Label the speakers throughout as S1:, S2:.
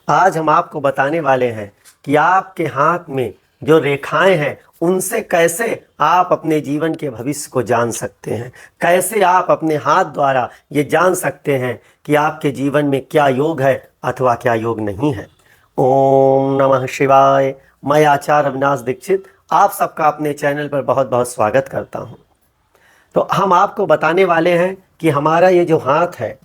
S1: आज हम आपको बताने वाले हैं कि आपके हाथ में जो रेखाएं हैं उनसे कैसे आप अपने जीवन के भविष्य को जान सकते हैं। कैसे आप अपने हाथ द्वारा ये जान सकते हैं कि आपके जीवन में क्या योग है अथवा क्या योग नहीं है। ओम नमः शिवाय। मैं आचार्य अविनाश दीक्षित आप सबका अपने चैनल पर बहुत बहुत स्वागत करता हूँ। तो हम आपको बताने वाले हैं कि हमारा ये जो हाथ है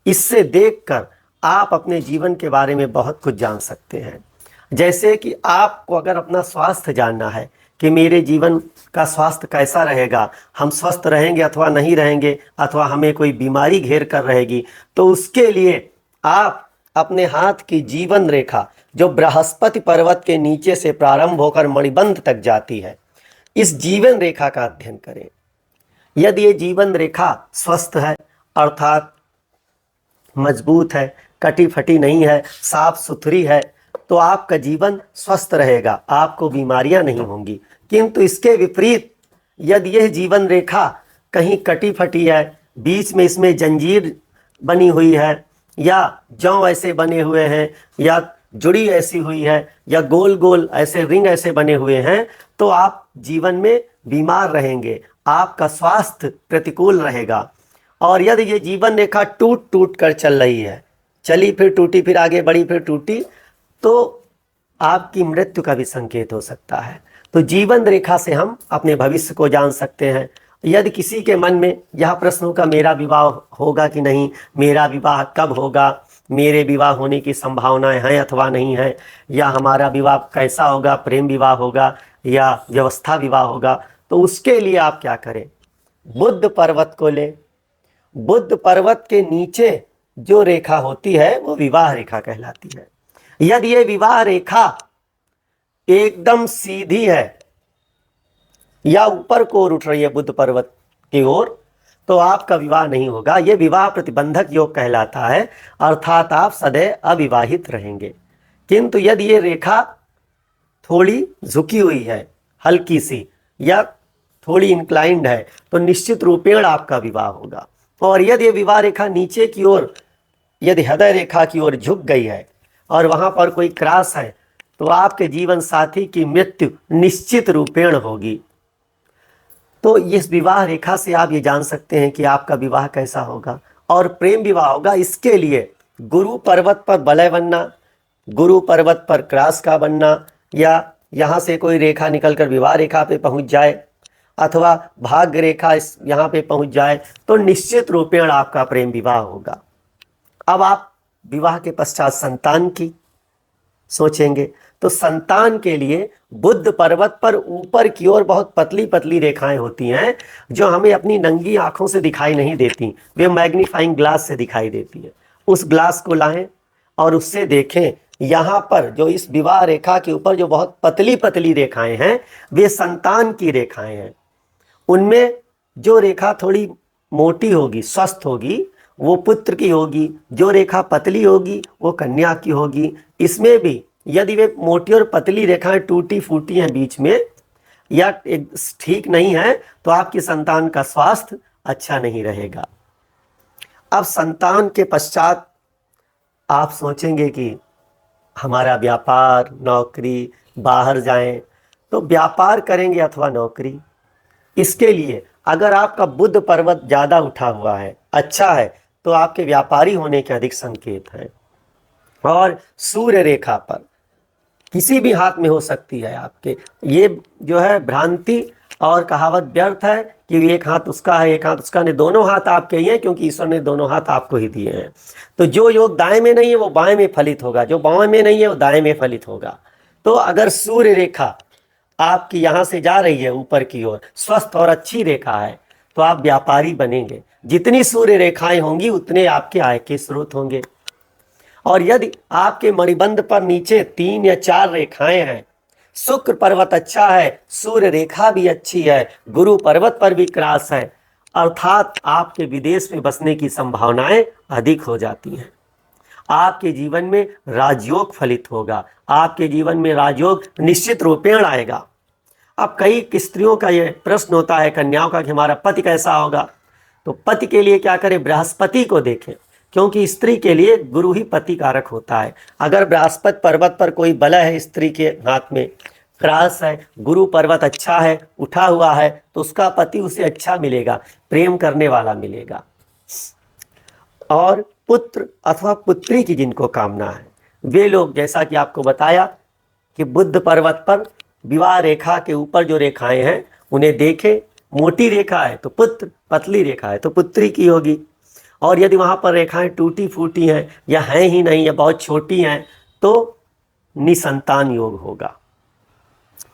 S1: इससे देखकर आप अपने जीवन के बारे में बहुत कुछ जान सकते हैं। जैसे कि आपको अगर अपना स्वास्थ्य जानना है कि मेरे जीवन का स्वास्थ्य कैसा रहेगा, हम स्वस्थ रहेंगे अथवा नहीं रहेंगे, अथवा हमें कोई बीमारी घेर कर रहेगी, तो उसके लिए आप अपने हाथ की जीवन रेखा जो बृहस्पति पर्वत के नीचे से प्रारंभ होकर मणिबंध तक जाती है, इस जीवन रेखा का अध्ययन करें। यदि ये जीवन रेखा स्वस्थ है अर्थात मजबूत है, कटी फटी नहीं है, साफ सुथरी है, तो आपका जीवन स्वस्थ रहेगा, आपको बीमारियां नहीं होंगी। किंतु इसके विपरीत यदि यह जीवन रेखा कहीं कटी फटी है, बीच में इसमें जंजीर बनी हुई है, या जौ ऐसे बने हुए हैं, या जुड़ी ऐसी हुई है, या गोल गोल ऐसे रिंग ऐसे बने हुए हैं, तो आप जीवन में बीमार रहेंगे, आपका स्वास्थ्य प्रतिकूल रहेगा। और यदि ये जीवन रेखा टूट टूट कर चल रही है, चली फिर टूटी, फिर आगे बढ़ी फिर टूटी, तो आपकी मृत्यु का भी संकेत हो सकता है। तो जीवन रेखा से हम अपने भविष्य को जान सकते हैं। यदि किसी के मन में यह प्रश्न होगा मेरा विवाह होगा कि नहीं, मेरा विवाह कब होगा, मेरे विवाह होने की संभावनाएं हैं अथवा नहीं है, या हमारा विवाह कैसा होगा, प्रेम विवाह होगा या व्यवस्था विवाह होगा, तो उसके लिए आप क्या करें, बुद्ध पर्वत को लें। बुद्ध पर्वत के नीचे जो रेखा होती है वो विवाह रेखा कहलाती है। यदि ये विवाह रेखा एकदम सीधी है या ऊपर को ओर उठ रही है बुद्ध पर्वत की ओर, तो आपका विवाह नहीं होगा। ये विवाह प्रतिबंधक योग कहलाता है, अर्थात आप सदैव अविवाहित रहेंगे। किंतु यदि ये रेखा थोड़ी झुकी हुई है, हल्की सी, या थोड़ी इंक्लाइंड है, तो निश्चित रूपेण आपका विवाह होगा। और यदि विवाह रेखा नीचे की ओर, यदि हृदय रेखा की ओर झुक गई है और वहां पर कोई क्रॉस है, तो आपके जीवन साथी की मृत्यु निश्चित रूपेण होगी। तो इस विवाह रेखा से आप ये जान सकते हैं कि आपका विवाह कैसा होगा। और प्रेम विवाह होगा, इसके लिए गुरु पर्वत पर वलय बनना, गुरु पर्वत पर क्रॉस का बनना, या यहाँ से कोई रेखा निकलकर विवाह रेखा पे पहुंच जाए, अथवा भाग्य रेखा इस यहाँ पे पहुंच जाए, तो निश्चित रूपेण आपका प्रेम विवाह होगा। अब आप विवाह के पश्चात संतान की सोचेंगे, तो संतान के लिए बुद्ध पर्वत पर ऊपर की ओर बहुत पतली पतली रेखाएं होती हैं जो हमें अपनी नंगी आंखों से दिखाई नहीं देती, वे मैग्नीफाइंग ग्लास से दिखाई देती है। उस ग्लास को लाएं और उससे देखें, यहाँ पर जो इस विवाह रेखा के ऊपर जो बहुत पतली पतली रेखाएं हैं वे संतान की रेखाएं हैं। उनमें जो रेखा थोड़ी मोटी होगी, स्वस्थ होगी, वो पुत्र की होगी, जो रेखा पतली होगी वो कन्या की होगी। इसमें भी यदि वे मोटी और पतली रेखाएं टूटी फूटी हैं बीच में, या ठीक नहीं है, तो आपकी संतान का स्वास्थ्य अच्छा नहीं रहेगा। अब संतान के पश्चात आप सोचेंगे कि हमारा व्यापार, नौकरी, बाहर जाएं, तो व्यापार करेंगे अथवा नौकरी। इसके लिए अगर आपका बुद्ध पर्वत ज़्यादा उठा हुआ है, अच्छा है, तो आपके व्यापारी होने के अधिक संकेत हैं। और सूर्य रेखा पर किसी भी हाथ में हो सकती है आपके, ये जो है भ्रांति और कहावत व्यर्थ है कि एक हाथ उसका है एक हाथ उसका नहीं, दोनों हाथ आपके ही हैं, क्योंकि ईश्वर ने दोनों हाथ आपको ही दिए हैं। तो जो योग दाएं में नहीं है वो बाएं में फलित होगा, जो बाएं में नहीं है वो दाएं में फलित होगा। तो अगर सूर्य रेखा आपकी यहाँ से जा रही है ऊपर की ओर, स्वस्थ और अच्छी रेखा है, तो आप व्यापारी बनेंगे। जितनी सूर्य रेखाएं होंगी उतने आपके आय के स्रोत होंगे। और यदि आपके मणिबंध पर नीचे 3 या 4 रेखाएं हैं, शुक्र पर्वत अच्छा है, सूर्य रेखा भी अच्छी है, गुरु पर्वत पर भी क्रॉस है, अर्थात आपके विदेश में बसने की संभावनाएं अधिक हो जाती हैं। आपके जीवन में राजयोग फलित होगा, आपके जीवन में राजयोग निश्चित रूपेण आएगा। अब कई स्त्रियों का ये प्रश्न होता है, कन्याओं का, कि हमारा पति कैसा होगा। तो पति के लिए क्या करें, बृहस्पति को देखें, क्योंकि स्त्री के लिए गुरु ही पति कारक होता है। अगर बृहस्पति पर्वत पर कोई बलय है स्त्री के हाथ में, ग्रास है, गुरु पर्वत अच्छा है, उठा हुआ है, तो उसका पति उसे अच्छा मिलेगा, प्रेम करने वाला मिलेगा। और पुत्र अथवा पुत्री की जिनको कामना है, वे लोग, जैसा कि आपको बताया कि बुध पर्वत पर विवाह रेखा के ऊपर जो रेखाएं हैं उन्हें देखें, मोटी रेखा है तो पुत्र, पतली रेखा है तो पुत्री की होगी। और यदि वहाँ पर रेखाएं टूटी फूटी हैं या हैं ही नहीं या बहुत छोटी हैं तो निसंतान योग होगा।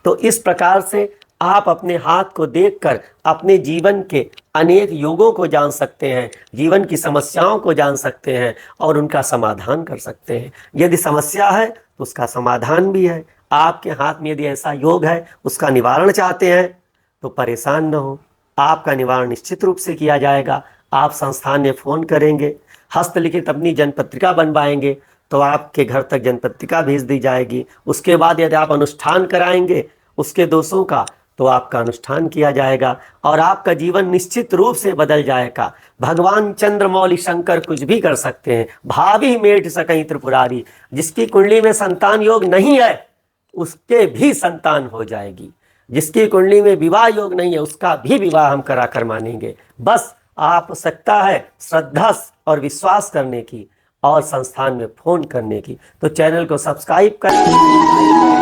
S1: तो इस प्रकार से आप अपने हाथ को देखकर अपने जीवन के अनेक योगों को जान सकते हैं, जीवन की समस्याओं को जान सकते हैं और उनका समाधान कर सकते हैं। यदि समस्या है तो उसका समाधान भी है। आपके हाथ में यदि ऐसा योग है, उसका निवारण चाहते हैं तो परेशान न हो, आपका निवारण निश्चित रूप से किया जाएगा। आप संस्थान में फ़ोन करेंगे, हस्तलिखित अपनी जनपत्रिका बनवाएंगे तो आपके घर तक जनपत्रिका भेज दी जाएगी। उसके बाद यदि आप अनुष्ठान कराएंगे उसके दोषों का तो आपका अनुष्ठान किया जाएगा और आपका जीवन निश्चित रूप से बदल जाएगा। भगवान चंद्रमौली शंकर कुछ भी कर सकते हैं, भावी मेट सकई त्रिपुरारी। जिसकी कुंडली में संतान योग नहीं है उसके भी संतान हो जाएगी, जिसकी कुंडली में विवाह योग नहीं है उसका भी विवाह हम करा कर मानेंगे। बस आवश्यकता है श्रद्धा और विश्वास करने की और संस्थान में फोन करने की। तो चैनल को सब्सक्राइब करें।